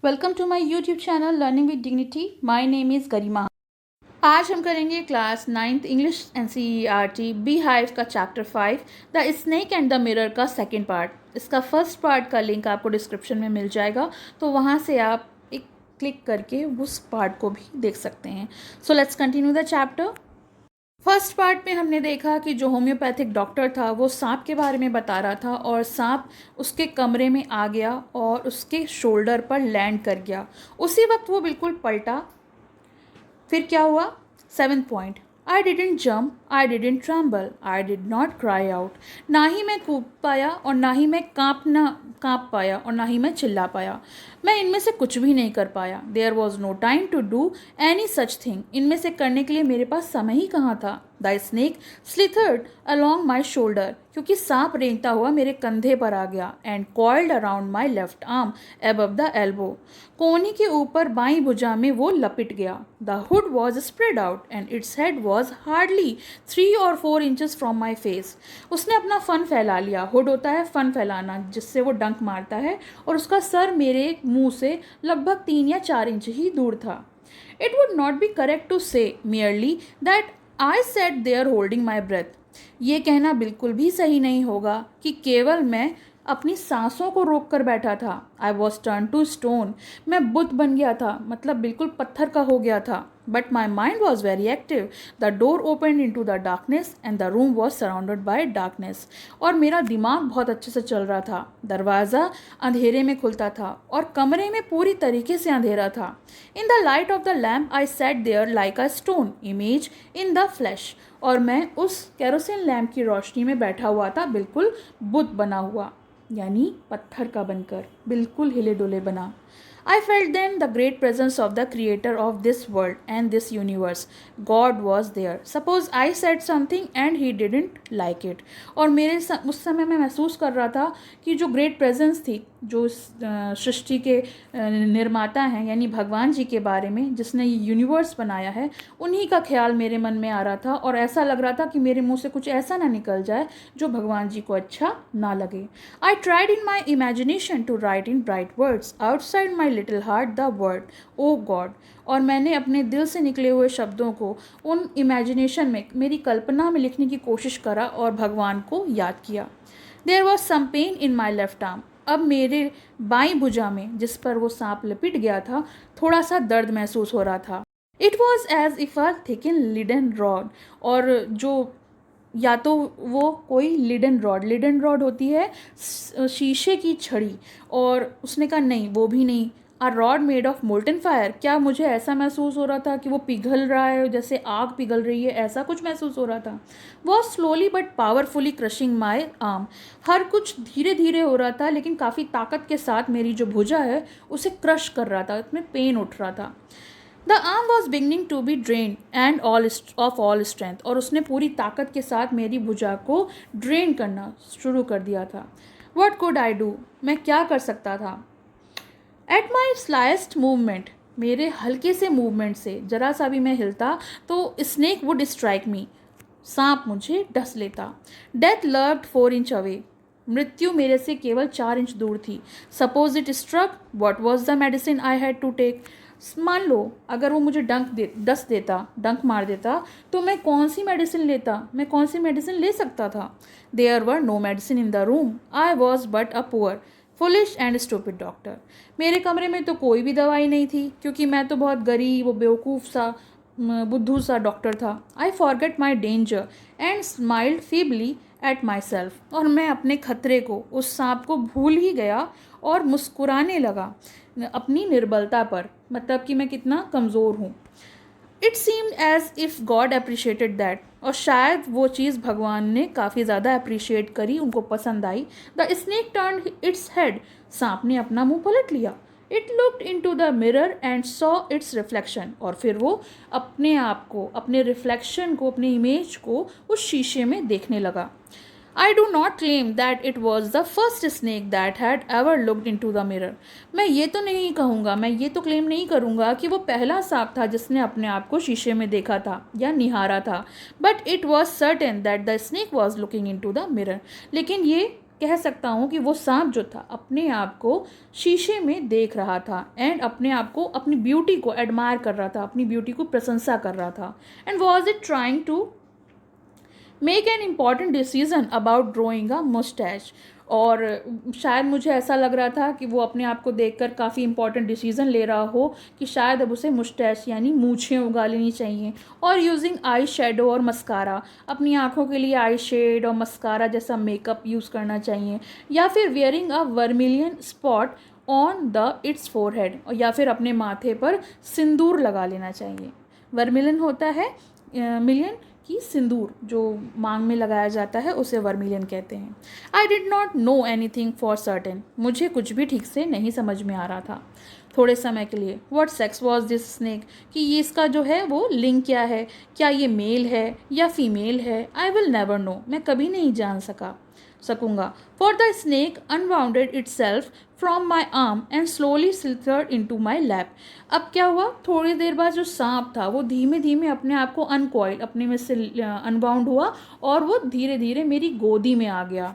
Welcome to my YouTube channel learning with dignity. My name is Garima. आज हम करेंगे class 9th English NCERT beehive का chapter 5 the snake and the mirror का second part. इसका first part का link आपको description में मिल जाएगा, तो वहाँ से आप एक क्लिक करके उस पार्ट को भी देख सकते हैं। So let's continue the chapter. First part में हमने देखा कि जो होम्योपैथिक डॉक्टर था वो सांप के बारे में बता रहा था और सांप उसके कमरे में आ गया और उसके शोल्डर पर लैंड कर गया। उसी वक्त वो बिल्कुल पलटा। फिर क्या हुआ? 7th point, I didn't jump, I didn't tremble, I did not cry out. ना ही मैं कूद पाया और ना ही मैं काँप पाया और ना ही मैं चिल्ला पाया। मैं इनमें से कुछ भी नहीं कर पाया। There was no time to do any such thing. इनमें से करने के लिए मेरे पास समय ही कहाँ था। The snake slithered along my shoulder, क्योंकि सांप रेंगता हुआ मेरे कंधे पर आ गया। And coiled around my left arm above the elbow, कोहनी के ऊपर बाईं भुजा में वो लपिट गया। The hood was spread out and its head was hardly 3 or 4 inches from my face. उसने अपना फन फैला लिया। हुड होता है फन फैलाना, जिससे वो डंक मारता है, और उसका सर मेरे मुंह से लगभग 3 या 4 इंच ही दूर था। It would not be correct to say merely that I set there holding my breath. ये कहना बिल्कुल भी सही नहीं होगा कि केवल मैं अपनी सांसों को रोक कर बैठा था। I was turn to stone, मैं बुत बन गया था, मतलब बिल्कुल पत्थर का हो गया था। But my mind was very active. The door open in to the darkness and the room was surrounded by darkness. और मेरा दिमाग बहुत अच्छे से चल रहा था। दरवाज़ा अंधेरे में खुलता था और कमरे में पूरी तरीके से अंधेरा था। In the light of the lamp I set there like a stone image in the flash. और मैं उस कैरोसिन लैम्प की रोशनी में बैठा हुआ था, बिल्कुल बुत बना हुआ, यानी पत्थर का बनकर, बिल्कुल हिले डुले बना। I felt then the great presence of the creator of this world and this universe. God was there. Suppose I said something and he didn't like it. और उस समय मैं महसूस कर रहा था कि जो ग्रेट प्रेजेंस थी, जो सृष्टि के निर्माता हैं, यानी भगवान जी के बारे में, जिसने ये यूनिवर्स बनाया है, उन्हीं का ख्याल मेरे मन में आ रहा था। और ऐसा लग रहा था कि मेरे मुंह से कुछ ऐसा ना निकल जाए जो भगवान जी को अच्छा ना लगे। I tried in my imagination to write in bright words outside my little heart the word O God. और मैंने अपने दिल से निकले हुए शब्दों को उन इमेजिनेशन में, मेरी कल्पना में लिखने की कोशिश करा और भगवान को याद किया। There was some pain in my left arm. अब मेरे बाईं भुजा में, जिस पर वो सांप लिपट गया था, थोड़ा सा दर्द महसूस हो रहा था। It was as if a thicken leaden rod. और जो, या तो वो कोई लिडन रॉड होती है शीशे की छड़ी, और उसने कहा नहीं, वो भी नहीं। A rod made of molten fire. क्या मुझे ऐसा महसूस हो रहा था कि वो पिघल रहा है, जैसे आग पिघल रही है, ऐसा कुछ महसूस हो रहा था। वो slowly but powerfully crushing my arm. हर कुछ धीरे धीरे हो रहा था, लेकिन काफ़ी ताकत के साथ मेरी जो भुजा है उसे क्रश कर रहा था, उसमें पेन उठ रहा था। The arm was beginning to be drain and all strength. और उसने पूरी ताकत के साथ मेरी भुजा को ड्रेन करना शुरू कर दिया था। What could I do? मैं क्या कर सकता था? एट माई स्लाइस्ट मूवमेंट, मेरे हल्के से मूवमेंट से, जरा सा भी मैं हिलता तो स्नेक वुड स्ट्राइक मी, सांप मुझे डस लेता। डेथ लर्व्ड 4 इंच अवे, मृत्यु मेरे से केवल 4 इंच दूर थी। Suppose it struck, what was the medicine I had to take? मान लो अगर वो मुझे डंक मार देता, तो मैं कौन सी मेडिसिन लेता? मैं कौन सी मेडिसिन ले सकता था? There were no medicine in the room. I was but a poor foolish and stupid doctor. मेरे कमरे में तो कोई भी दवाई नहीं थी, क्योंकि मैं तो बहुत गरीब, वो बेवकूफ़ सा, बुद्धू सा डॉक्टर था। I forget my danger and smiled feebly at my self. और मैं अपने खतरे को, उस सांप को भूल ही गया और मुस्कुराने लगा अपनी निर्बलता पर, मतलब कि मैं कितना कमज़ोर हूँ। It seemed as if God appreciated that. और शायद वो चीज़ भगवान ने काफ़ी ज़्यादा अप्रिशिएट करी, उनको पसंद आई। The snake turned its head, सांप ने अपना मुंह पलट लिया। It looked in to the mirror and saw its reflection. और फिर वो अपने आप को, अपने रिफ्लेक्शन को, अपने इमेज को उस शीशे में देखने लगा। I do not claim that it was the first snake that had ever looked into the mirror. मैं ये तो नहीं कहूँगा, मैं ये तो क्लेम नहीं करूँगा कि वो पहला सांप था जिसने अपने आप को शीशे में देखा था या निहारा था। But it was certain that the snake was looking into the mirror. लेकिन ये कह सकता हूँ कि वो सांप जो था अपने आप को शीशे में देख रहा था एंड अपने आप को, अपनी ब्यूटी को एडमायर कर रहा था, अपनी ब्यूटी को प्रशंसा कर रहा था। And was it trying to make an important decision about growing a moustache. और शायद मुझे ऐसा लग रहा था कि वो अपने आप को देखकर काफ़ी इंपॉर्टेंट डिसीजन ले रहा हो कि शायद अब उसे मुस्टैच यानी मूछें उगा लेनी चाहिए। और यूजिंग आई शेडो और मस्कारा, अपनी आँखों के लिए आई शेड और मस्कारा जैसा मेकअप यूज़ करना चाहिए, या फिर wearing a vermilion spot on the it's forehead, या फिर अपने माथे पर सिंदूर लगा लेना चाहिए। वर्मिलियन होता है मिलियन की सिंदूर जो मांग में लगाया जाता है, उसे वर्मिलियन कहते हैं। I did not know any thing for certain, मुझे कुछ भी ठीक से नहीं समझ में आ रहा था थोड़े समय के लिए। What sex was this snake, कि ये इसका जो है वो लिंग क्या है, क्या ये मेल है या फीमेल है। आई विल नेवर नो, मैं कभी नहीं जान सकूंगा। For the snake unbounded itself from my arm and slowly slithered into my lap. अब क्या हुआ, थोड़ी देर बाद जो सांप था वो धीमे धीमे अपने आप को अनकॉइल, अपने में से अनबाउंड हुआ और वो धीरे धीरे मेरी गोदी में आ गया।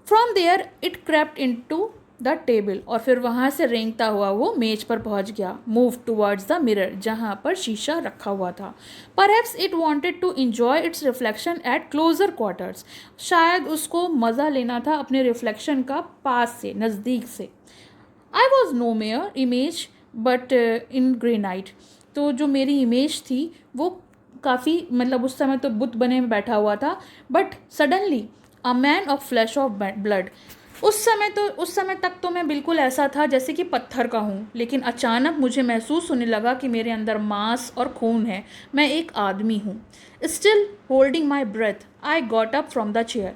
From there it crept in to the table, और फिर वहाँ से रेंगता हुआ वो मेज पर पहुँच गया। मूव टूवर्ड्स द मिरर, जहाँ पर शीशा रखा हुआ था। Perhaps it wanted to enjoy its reflection at closer quarters, शायद उसको मज़ा लेना था अपने रिफ्लेक्शन का पास से, नज़दीक से। I was no mere image but in granite, तो जो मेरी इमेज थी वो काफ़ी, मतलब उस समय तो बुत बने में बैठा हुआ था, but suddenly a man of flash of blood. उस समय तक तो मैं बिल्कुल ऐसा था जैसे कि पत्थर का हूँ, लेकिन अचानक मुझे महसूस होने लगा कि मेरे अंदर मांस और खून है, मैं एक आदमी हूँ। Still holding my breath I got up from the chair.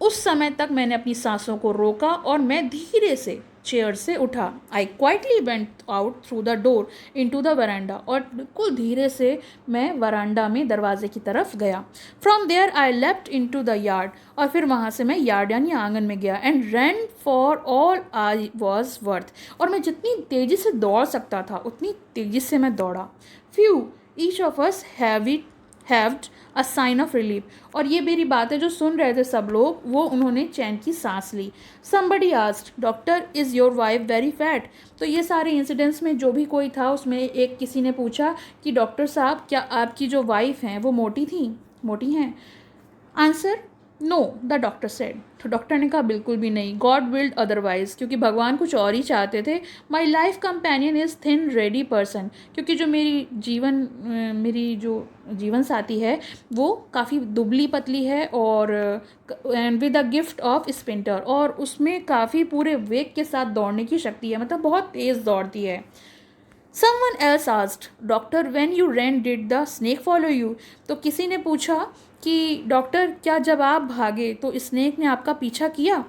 उस समय तक मैंने अपनी सांसों को रोका और मैं धीरे से चेयर से उठा। I quietly went out through the door into the veranda, और बिल्कुल धीरे से मैं वरांडा में दरवाजे की तरफ गया। From there I left into the yard, और फिर वहाँ से मैं यार्ड यानी आंगन में गया। And run for all I was worth, और मैं जितनी तेज़ी से दौड़ सकता था उतनी तेज़ी से मैं दौड़ा। Few each of us heaved a sign of relief, और ये मेरी बातें जो सुन रहे थे सब लोग, वो उन्होंने चैन की सांस ली। Somebody asked, doctor is your wife very fat, तो ये सारे इंसिडेंट्स में जो भी कोई था उसमें एक किसी ने पूछा कि डॉक्टर साहब क्या आपकी जो वाइफ हैं वो मोटी हैं। Answer, know the doctor said, तो डॉक्टर ने कहा बिल्कुल भी नहीं, गॉड विल्ड अदरवाइज, क्योंकि भगवान कुछ और ही चाहते थे। My life companion is thin ready person, क्योंकि जो मेरी जो जीवन साथी है वो काफ़ी दुबली पतली है, और and with a gift of sphincter, और उसमें काफ़ी पूरे वेग के साथ दौड़ने की शक्ति है, मतलब बहुत तेज़ दौड़ती है। Someone else asked, doctor when you ran did the snake follow you, तो किसी ने पूछा कि डॉक्टर क्या जब आप भागे तो स्नेक ने आपका पीछा किया।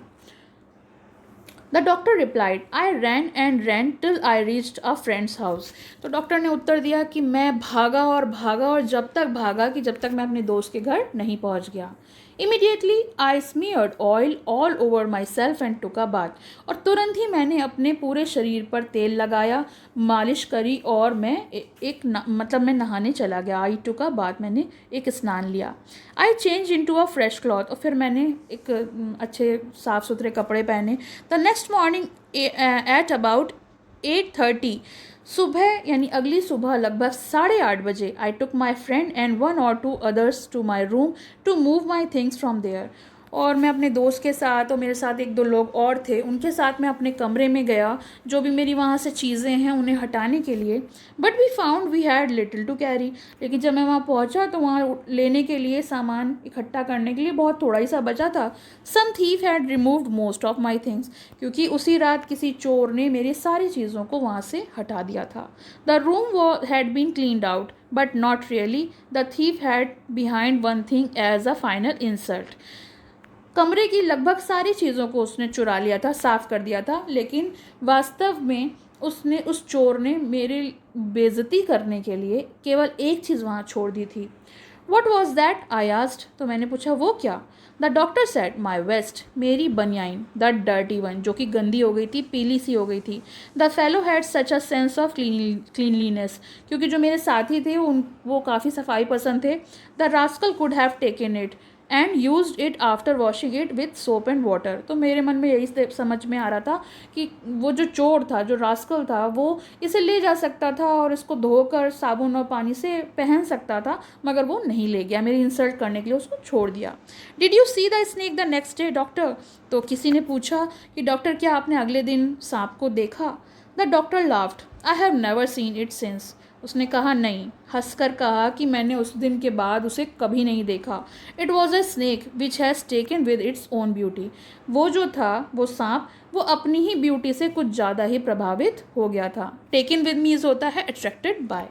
The doctor replied, I ran and ran till I reached a friend's house, तो डॉक्टर ने उत्तर दिया कि मैं भागा और जब तक भागा कि जब तक मैं अपने दोस्त के घर नहीं पहुंच गया। Immediately I smeared oil all over myself and took a bath, और तुरंत ही मैंने अपने पूरे शरीर पर तेल लगाया, मालिश करी, और मैं मतलब मैं नहाने चला गया। आई टुक अ बाथ, मैंने एक स्नान लिया। I change into a fresh cloth, और फिर मैंने एक अच्छे साफ़ सुथरे कपड़े पहने। The next morning at about 8:30, सुबह यानी अगली सुबह लगभग 8:30 बजे, I took my friend and 1 or 2 others to my room to move my things from there, और मैं अपने दोस्त के साथ और मेरे साथ 1-2 लोग और थे, उनके साथ मैं अपने कमरे में गया, जो भी मेरी वहाँ से चीज़ें हैं उन्हें हटाने के लिए। But we found we had little to carry, लेकिन जब मैं वहाँ पहुँचा तो वहाँ लेने के लिए, सामान इकट्ठा करने के लिए बहुत थोड़ा ही सा बचा था। Some thief had removed most of my things, क्योंकि उसी रात किसी चोर ने मेरी सारी चीज़ों को वहाँ से हटा दिया था। The room had been cleaned out but not really, the thief had behind one thing as a final insult, कमरे की लगभग सारी चीज़ों को उसने चुरा लिया था, साफ़ कर दिया था, लेकिन वास्तव में उस चोर ने मेरी बेइज्जती करने के लिए केवल एक चीज़ वहाँ छोड़ दी थी। What was that, I asked, तो मैंने पूछा वो क्या। The doctor said, my waste, मेरी बनियाइन, द डर्टी वन, जो कि गंदी हो गई थी, पीली सी हो गई थी। The fellow had such a sense of cleanliness, क्योंकि जो मेरे साथी थे वो काफ़ी सफाई पसंद थे। The rascal could have taken it and used it after washing it with soap and water. तो मेरे मन में यही समझ में आ रहा था कि वो जो चोर था, जो रास्कल था, वो इसे ले जा सकता था और इसको धोकर साबुन और पानी से पहन सकता था, मगर वो नहीं ले गया, मेरी इंसल्ट करने के लिए उसको छोड़ दिया। Did you see the snake the next day doctor? तो किसी ने पूछा कि डॉक्टर क्या आपने अगले दिन सांप को देखा? The doctor laughed, I have never seen it since. उसने कहा नहीं, हंसकर कहा कि मैंने उस दिन के बाद उसे कभी नहीं देखा। It was a snake which has taken with its own beauty. वो जो था, वो सांप, वो अपनी ही ब्यूटी से कुछ ज़्यादा ही प्रभावित हो गया था। टेकन विद मीन्स होता है अट्रैक्टेड बाय।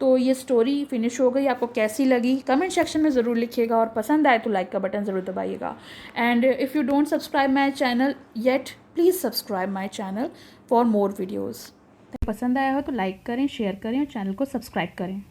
तो ये स्टोरी फिनिश हो गई। आपको कैसी लगी कमेंट सेक्शन में ज़रूर लिखिएगा, और पसंद आए तो लाइक का बटन ज़रूर दबाइएगा। And if you don't subscribe my channel yet, please subscribe my channel for more videos. पसंद आया हो तो लाइक करें, शेयर करें और चैनल को सब्सक्राइब करें।